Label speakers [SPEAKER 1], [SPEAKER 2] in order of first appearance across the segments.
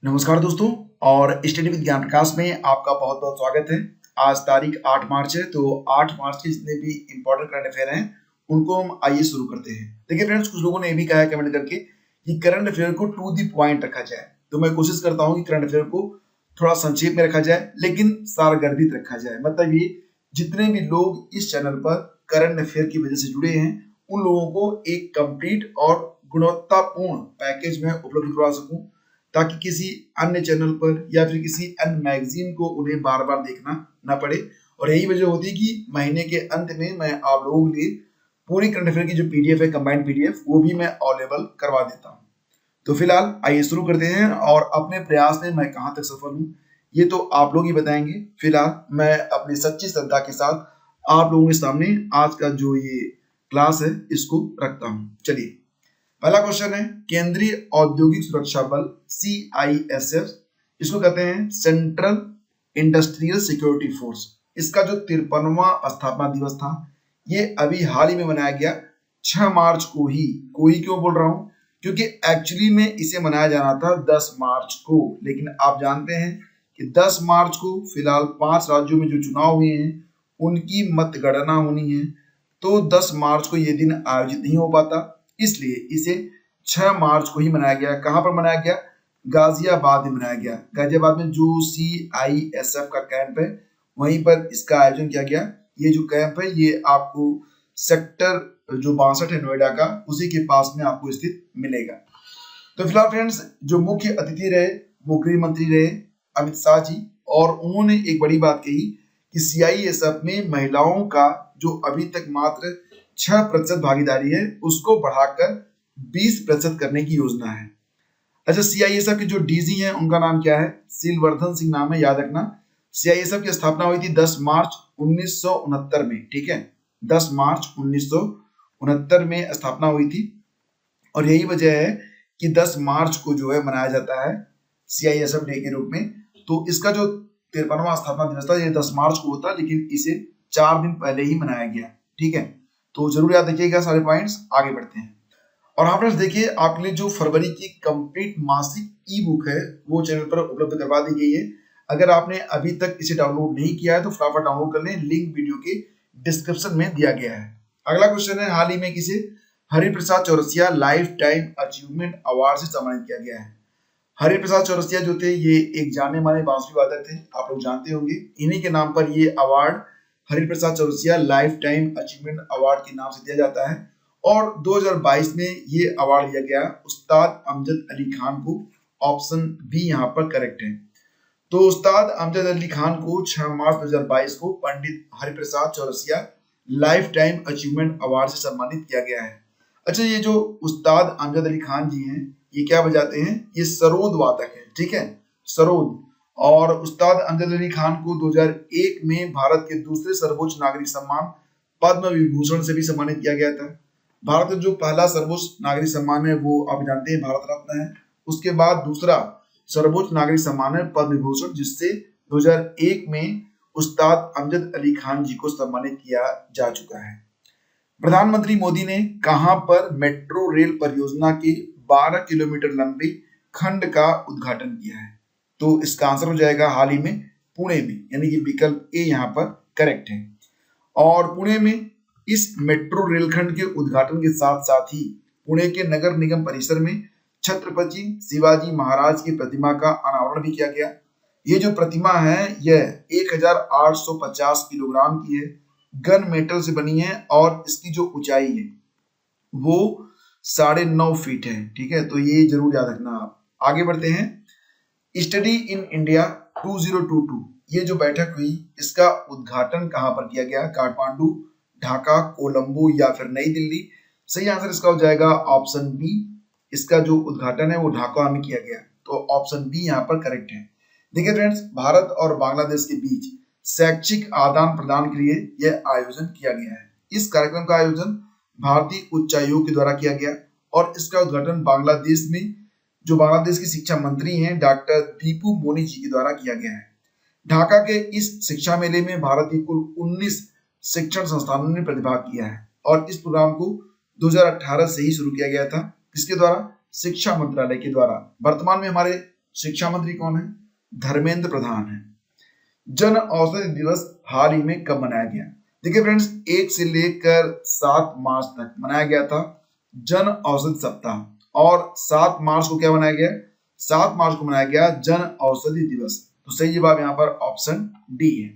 [SPEAKER 1] नमस्कार दोस्तों। और स्टडी विद ज्ञान प्रकाश में आपका बहुत बहुत स्वागत है। आज तारीख 8 मार्च है, तो 8 मार्च के जितने भी इंपॉर्टेंट करंट अफेयर हैं उनको हम आइए शुरू करते हैं। देखिए फ्रेंड्स, कुछ लोगों ने ये भी कहा है कमेंट करके कि करंट अफेयर को टू द पॉइंट रखा जाए, तो मैं कोशिश करता हूँ कि करंट अफेयर को थोड़ा संक्षेप में रखा जाए लेकिन सारगर्भित रखा जाए। मतलब ये जितने भी लोग इस चैनल पर करंट अफेयर की वजह से जुड़े हैं उन लोगों को एक कंप्लीट और गुणवत्तापूर्ण पैकेज में उपलब्ध करवा सकूं, ताकि किसी अन्य चैनल पर या फिर किसी अन्य मैगजीन को उन्हें बार बार देखना ना पड़े। और यही वजह होती है कि महीने के अंत में मैं आप लोगों के लिए पूरी करंट अफेयर की जो पीडीएफ है, कंबाइंड पीडीएफ, वो भी मैं अवेलेबल करवा देता हूँ। तो फिलहाल आइए शुरू करते हैं, और अपने प्रयास में मैं कहाँ तक सफल हूँ ये तो आप लोग ही बताएंगे। फिलहाल मैं अपनी सच्ची श्रद्धा के साथ आप लोगों के सामने आज का जो ये क्लास है इसको रखता हूँ। चलिए, पहला क्वेश्चन है केंद्रीय औद्योगिक सुरक्षा बल CISF, इसको कहते हैं सेंट्रल इंडस्ट्रियल सिक्योरिटी फोर्स। इसका जो 53वां स्थापना दिवस था ये अभी हाल ही में मनाया गया 6 मार्च को ही। क्यों बोल रहा हूं, क्योंकि एक्चुअली में इसे मनाया जाना था 10 मार्च को, लेकिन आप जानते हैं कि 10 मार्च को फिलहाल 5 राज्यों में जो चुनाव हुए हैं उनकी मतगणना होनी है, तो 10 मार्च को ये दिन आयोजित नहीं हो पाता, इसलिए इसे 6 मार्च को ही मनाया गया। कहां पर मनाया गया? गाजियाबाद में मनाया गया। गाजियाबाद में जो CISF का कैंप है वहीं पर इसका आयोजन किया गया। ये जो कैंप है ये आपको सेक्टर जो 62 है नोएडा का, उसी के पास में आपको स्थित मिलेगा। तो फिलहाल फ्रेंड्स, जो मुख्य अतिथि रहे वो गृह मंत्री रहे अमित शाह जी, और उन्होंने एक बड़ी बात कही कि CISF में महिलाओं का जो अभी तक मात्र 6% भागीदारी है उसको बढ़ाकर 20% करने की योजना है। अच्छा, CISF के जो डीजी हैं उनका नाम क्या है? सिलवर्धन सिंह नाम है, याद रखना। CISF की स्थापना हुई थी 10 मार्च 1969 में, ठीक है, 10 मार्च 1969 में स्थापना हुई थी। और यही वजह है कि 10 मार्च को जो है मनाया जाता है CISF डे के रूप में। तो इसका जो 53वां स्थापना दिवस था ये 10 मार्च को होता, लेकिन इसे 4 दिन पहले ही मनाया गया, ठीक है। तो जरूर याद रखिएगा सारे पॉइंट्स। आगे बढ़ते हैं। और हाँ फ्रेंड्स, देखिए आपके लिए जो फरवरी की कंप्लीट मासिक ई बुक है वो चैनल पर उपलब्ध करवा दी गई है। अगर आपने अभी तक इसे डाउनलोड नहीं किया है तो फटाफट डाउनलोड कर लें, लिंक वीडियो के डिस्क्रिप्शन में दिया गया है। अगला क्वेश्चन है, हाल ही में किसे Hariprasad Chaurasia lifetime achievement award से सम्मानित किया गया है? हरिप्रसाद चौरसिया जो थे ये एक जाने माने बांसुरी वादक थे, आप लोग जानते होंगे। इन्हीं के नाम पर ये award Hariprasad Chaurasia lifetime achievement award के नाम से दिया जाता है। और 2022 में ये अवार्ड दिया गया उस्ताद अमजद अली खान को। ऑप्शन बी यहाँ पर करेक्ट है। तो उस्ताद अमजद अली खान को 6 मार्च 2022 को Pandit Hariprasad Chaurasia lifetime achievement award से सम्मानित किया गया है। अच्छा, ये जो उस्ताद अमजद अली खान जी हैं ये क्या बजाते हैं? ये सरोद वादक है, ठीक है, सरोद। और उस्ताद अमजद अली खान को 2001 में भारत के दूसरे सर्वोच्च नागरिक सम्मान पद्म विभूषण से भी सम्मानित किया गया था। भारत का जो पहला सर्वोच्च नागरिक सम्मान है वो आप जानते हैं भारत रत्न है। उसके बाद दूसरा सर्वोच्च नागरिक सम्मान है पद्म विभूषण, जिससे 2001 में उस्ताद अमजद अली खान जी को सम्मानित किया जा चुका है। प्रधानमंत्री मोदी ने कहां पर मेट्रो रेल परियोजना के 12 किलोमीटर लंबे खंड का उद्घाटन किया है? तो इसका आंसर हो जाएगा हाल ही में पुणे में, यानी कि विकल्प ए यहाँ पर करेक्ट है। और पुणे में इस मेट्रो रेलखंड के उद्घाटन के साथ साथ ही पुणे के नगर निगम परिसर में छत्रपति शिवाजी महाराज की प्रतिमा का अनावरण भी किया गया। ये जो प्रतिमा है यह 1850 किलोग्राम की है, गन मेटल से बनी है, और इसकी जो ऊंचाई है वो 9.5 फीट है, ठीक है। तो ये जरूर याद रखना आप। आगे बढ़ते हैं। स्टडी इन इंडिया 2022 ये जो बैठक हुई इसका उद्घाटन कहां पर किया गया? काठमांडू, ढाका, कोलंबो या फिर नई दिल्ली? सही आंसर इसका हो जाएगा ऑप्शन बी। इसका जो उद्घाटन है वो ढाका में किया गया, तो ऑप्शन बी यहाँ पर करेक्ट है। देखिए फ्रेंड्स, भारत और बांग्लादेश के बीच शैक्षिक आदान प्रदान के लिए यह आयोजन किया गया है। इस कार्यक्रम का आयोजन भारतीय उच्चायोग के द्वारा किया गया और इसका उद्घाटन बांग्लादेश में जो बांग्लादेश की शिक्षा मंत्री हैं डॉक्टर दीपू मोनी जी के द्वारा किया गया है। ढाका के इस शिक्षा मेले में भारत की कुल 19 शिक्षण संस्थानों ने प्रतिभाग किया है और इस प्रोग्राम को 2018 से ही शुरू किया गया था। किसके द्वारा? शिक्षा मंत्रालय के द्वारा। वर्तमान में हमारे शिक्षा मंत्री कौन है? धर्मेंद्र प्रधान है। जन औषधि दिवस हाल ही में कब मनाया गया? देखिए फ्रेंड्स, 1 से लेकर 7 मार्च तक मनाया गया था जन औषधि सप्ताह। और 7 मार्च को क्या मनाया गया? 7 मार्च को मनाया गया जन औषधि दिवस। तो सही जवाब यहाँ पर ऑप्शन डी है।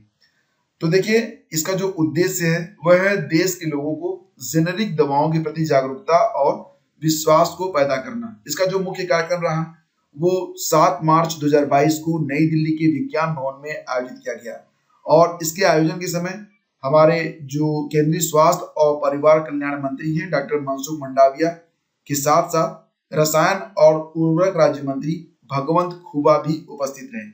[SPEAKER 1] तो देखिए, इसका जो उद्देश्य है वह है देश के लोगों को जेनेरिक दवाओं के प्रति जागरूकता और विश्वास को पैदा करना। इसका जो मुख्य कार्यक्रम रहा वो 7 मार्च 2022 को नई दिल्ली के विज्ञान भवन में आयोजित किया गया। और इसके आयोजन के समय हमारे जो केंद्रीय स्वास्थ्य और परिवार कल्याण मंत्री हैं डॉक्टर मनसुख मंडाविया के साथ साथ रसायन और उर्वरक राज्य मंत्री भगवंत खुबा भी उपस्थित रहे।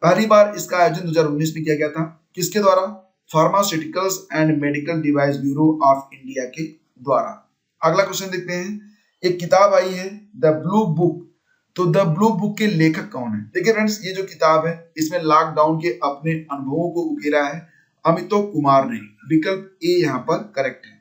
[SPEAKER 1] पहली बार इसका आयोजन 2019 में किया गया था। किसके द्वारा? Pharmaceuticals and medical device bureau of India के द्वारा। अगला क्वेश्चन देखते हैं। एक किताब आई है द ब्लू बुक। तो द ब्लू बुक के लेखक कौन है? देखिए फ्रेंड्स, ये जो किताब है इसमें लॉकडाउन के अपने अनुभवों को उकेरा है अमितोव कुमार ने। विकल्प ए यहाँ पर करेक्ट है।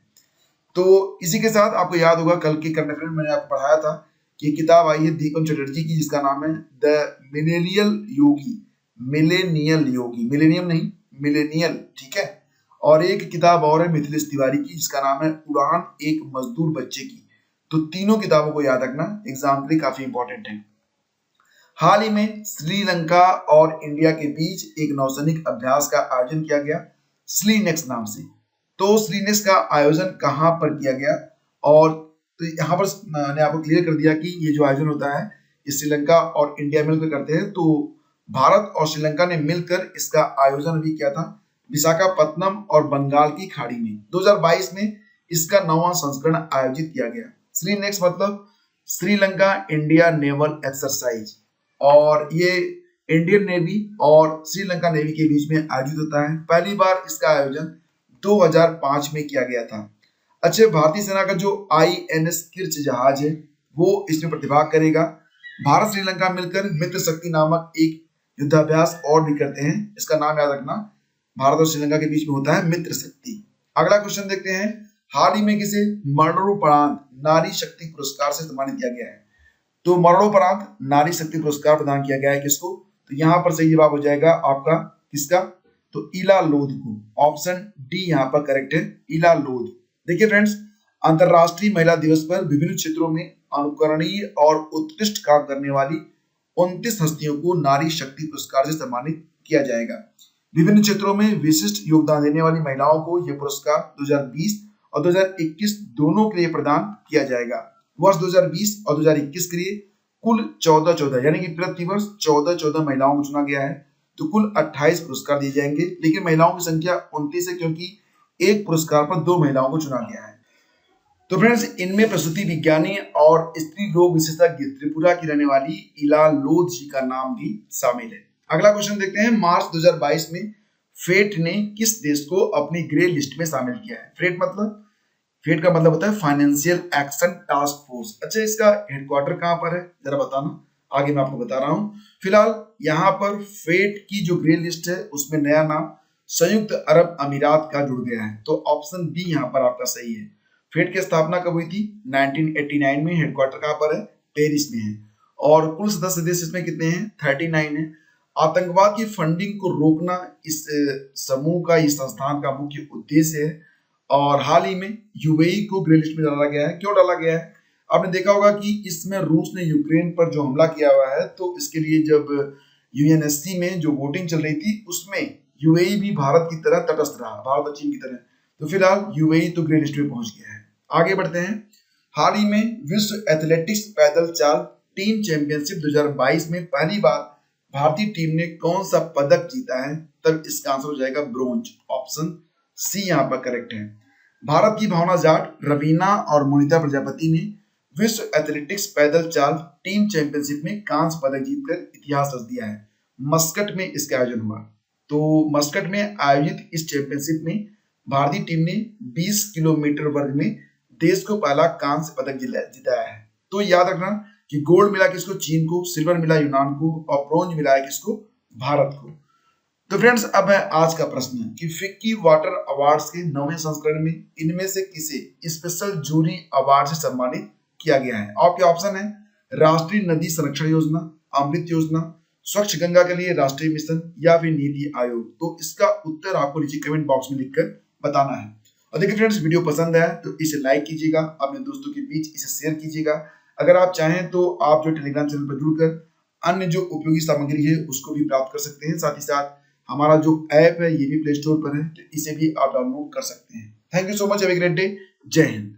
[SPEAKER 1] तो इसी के साथ आपको याद होगा कल के करंट अफेयर में मैंने आपको पढ़ाया था कि किताब आई है दीपक चटर्जी की जिसका नाम है the millennial Yogi. Millennial Yogi, millennium नहीं, मिलेनियल, ठीक है। और एक किताब और है मिथिलेश तिवारी की जिसका नाम है उड़ान एक मजदूर बच्चे की। तो तीनों किताबों को याद रखना, एग्जाम के लिए काफी इंपॉर्टेंट है। हाल ही में श्रीलंका और इंडिया के बीच एक नौसैनिक अभ्यास का आयोजन किया गया स्लीनेक्स नाम से। तो स्लीनेक्स का आयोजन कहां पर किया गया? और तो यहाँ पर मैंने आपको क्लियर कर दिया कि ये जो आयोजन होता है ये श्रीलंका और इंडिया मिलकर करते हैं। तो भारत और श्रीलंका ने मिलकर इसका आयोजन भी किया था विशाखापत्तनम और बंगाल की खाड़ी में। 2022 में इसका 9वां संस्करण आयोजित किया गया। श्रीनेक्स मतलब श्रीलंका इंडिया नेवल एक्सरसाइज, और ये इंडियन नेवी और श्रीलंका नेवी के बीच में आयोजित होता है। पहली बार इसका आयोजन 2005 में किया गया था। अच्छे, भारतीय सेना का जो INS किर्च जहाज है वो इसमें प्रतिभाग करेगा। भारत श्रीलंका मिलकर मित्र शक्ति नामक एक युद्धाभ्यास और भी करते हैं। इसका नाम याद रखना, भारत और श्रीलंका के बीच में होता है मित्र शक्ति। अगला क्वेश्चन देखते हैं। हाल ही में किसे मरणोपरांत नारी शक्ति पुरस्कार से सम्मानित किया गया है? तो मरणोपरांत नारी शक्ति पुरस्कार प्रदान किया गया है किसको? तो यहाँ पर सही जवाब हो जाएगा आपका किसका? तो इला लोध को। ऑप्शन डी यहाँ पर करेक्ट है, इला लोध। देखिए फ्रेंड्स, अंतरराष्ट्रीय महिला दिवस पर विभिन्न क्षेत्रों में अनुकरणीय और उत्कृष्ट काम करने वाली 29 हस्तियों को नारी शक्ति पुरस्कार से सम्मानित किया जाएगा। विभिन्न क्षेत्रों में विशिष्ट योगदान देने वाली महिलाओं को यह पुरस्कार 2020 और 2021 दोनों के लिए प्रदान किया जाएगा। वर्ष 2020 और 2021 के लिए कुल 14 यानी कि प्रतिवर्ष 14 महिलाओं को चुना गया है। तो कुल 28 पुरस्कार दिए जाएंगे, लेकिन महिलाओं की संख्या 29 है क्योंकि एक पुरस्कार पर 2 महिलाओं को चुना गया है। तो फ्रेंड्स, इनमें प्रसूति विज्ञानी और स्त्री रोग विशेषज्ञ त्रिपुरा की रहने वाली इला लोध जी का नाम भी शामिल है। अगला क्वेश्चन देखते हैं। मार्च 2022 में फेट ने किस देश को अपनी ग्रे लिस्ट में शामिल किया है? फेट का मतलब होता है फाइनेंशियल एक्शन टास्क फोर्स। अच्छा, इसका हेडक्वार्टर कहां पर है जरा बताना, आगे मैं आपको बता रहा हूं। फिलहाल यहाँ पर फेट की जो ग्रे लिस्ट है उसमें नया नाम संयुक्त अरब अमीरात का जुड़ गया है। तो ऑप्शन बी यहाँ पर आपका सही है। फेट की स्थापना कब हुई थी? 1989 में। हेडक्वार्टर कहां पर है? पेरिस में है। और कुल सदस्य देश इसमें कितने हैं? 39 है। आतंकवाद की फंडिंग को रोकना इस समूह का, इस संस्थान का मुख्य उद्देश्य है। और हाल ही में यूएई को ग्रे लिस्ट में डाला गया है। क्यों डाला गया है? आपने देखा होगा कि इसमें रूस ने यूक्रेन पर जो हमला किया हुआ है, तो इसके लिए जब UNSC में जो वोटिंग चल रही थी उसमें यूएई भी भारत की तरह तटस्थ रहा, भारत और चीन की तरह। तो फिलहाल यूएई तो ग्रे लिस्ट में पहुंच गया है। आगे बढ़ते हैं। हाल ही में विश्व एथलेटिक्स पैदल चाल टीम चैंपियनशिप 2022 में पहली बार भारतीय टीम ने कौन सा पदक जीता है? तब इसका आंसर हो जाएगा ब्रोंज। ऑप्शन सी यहाँ पर करेक्ट है। भारत की भावना जाट, रवीना और मोनिता प्रजापति ने विश्व एथलेटिक्स पैदल चाल टीम चैंपियनशिप में कांस्य पदक जीतकर इतिहास रच दिया है। मस्कट में इसका आयोजन हुआ। तो मस्कट में आयोजित इस चैंपियनशिप में भारतीय टीम ने 20 किलोमीटर वर्ग में देश को पहला कांस्य पदक जिताया है। तो याद रखना कि गोल्ड मिला किसको? चीन को, सिल्वर मिला यूनान को और ब्रोंज मिला है किसको? भारत को। तो फ्रेंड्स, अब है आज का प्रश्न कि फिक्की वाटर अवार्ड्स के 9वें संस्करण में इनमें से किसे स्पेशल जूरी अवार्ड से सम्मानित किया गया है? आपके ऑप्शन है राष्ट्रीय नदी संरक्षण योजना, अमृत योजना, स्वच्छ गंगा के लिए राष्ट्रीय मिशन या फिर नीति आयोग? तो इसका उत्तर आपको नीचे कमेंट बॉक्स में लिखकर बताना है। और देखिए फ्रेंड्स, वीडियो पसंद आया तो इसे लाइक कीजिएगा, अपने दोस्तों के बीच इसे शेयर कीजिएगा। अगर आप चाहें तो आप जो टेलीग्राम चैनल पर जुड़कर अन्य जो उपयोगी सामग्री है उसको भी प्राप्त कर सकते हैं। साथ ही साथ हमारा जो ऐप है ये भी प्ले स्टोर पर है, तो इसे भी आप डाउनलोड कर सकते हैं। Thank you so much, have a great day. जय हिंद।